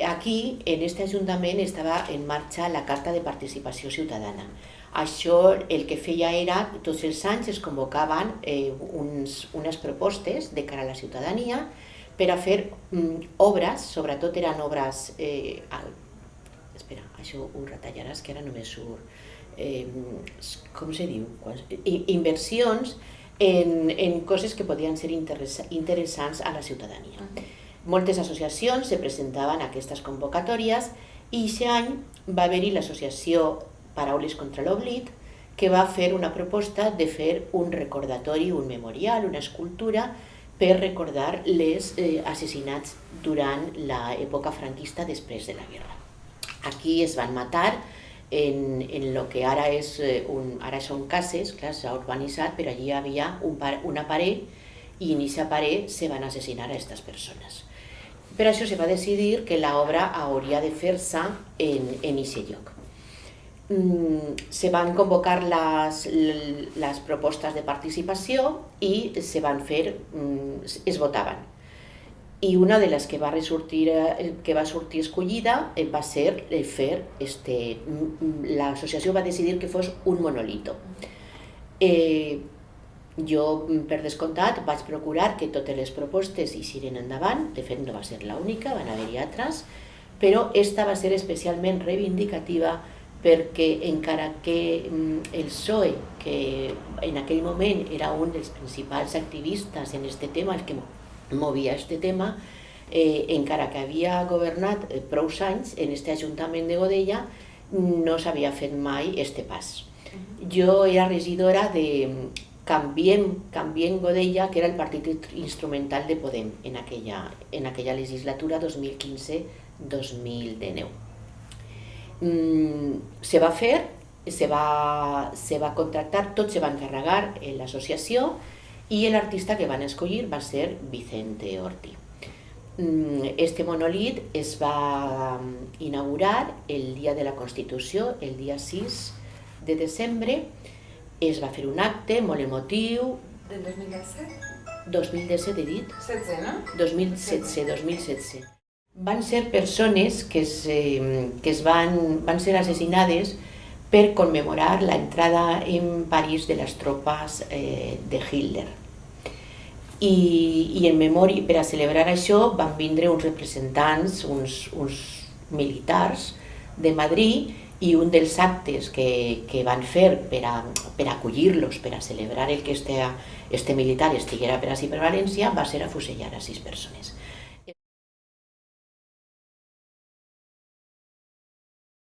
Aquí, en este Ajuntament, estava en marxa la Carta de Participació Ciutadana. Això el que feia era, tots els anys es convocaven unes propostes de cara a la ciutadania per a fer obres, sobretot eren obres... espera, això ho retallaràs, que ara només surt... com se diu? Inversions en coses que podien ser interessants a la ciutadania. Moltes associacions se presentaven a aquestes convocatòries i aquest any va haver-hi l'associació Paraules contra l'Oblit, que va fer una proposta de fer un recordatori, un memorial, una escultura per recordar els assassinats durant l'època franquista després de la guerra. Aquí es van matar en el que ara són cases, clar, s'ha urbanitzat, però allí hi havia una paret i en aquesta paret se van assassinar a aquestes persones. Per això se va decidir que l'obra hauria de fer-se en aquest lloc. Se van convocar les propostes de participació i se van fer, es votaven. I una de les que va sortir escollida va ser fer, l'associació va decidir que fos un monolito. Jo, per descomptat, vaig procurar que totes les propostes hissiren endavant, de fet no va ser l'única, van haver-hi altres, però esta va ser especialment reivindicativa perquè encara que el PSOE, que en aquell moment era un dels principals activistes en aquest tema, el que movia aquest tema, encara que havia governat prou anys en aquest Ajuntament de Godella, no s'havia fet mai aquest pas. Jo era regidora de Canviem Godella, que era el partit instrumental de Podem en aquella legislatura 2015-2019. Se va fer, se va contractar, tot se va encarregar en l'associació i l'artista que van escollir va ser Vicente Ortí. Este monolit es va inaugurar el dia de la Constitució, el dia 6 de desembre. Es va fer un acte molt emotiu. Del 2017? 2017 he dit? 16, no? 2017. Van ser persones que van ser assassinades per conmemorar l'entrada en París de les tropes de Hitler. I en memòria, per a celebrar això, van vindre uns representants, uns militars de Madrid, i un dels actes que van fer per acollir-los, per a celebrar que este militar estiguera per ací per València, va ser afusellar a 6 persones.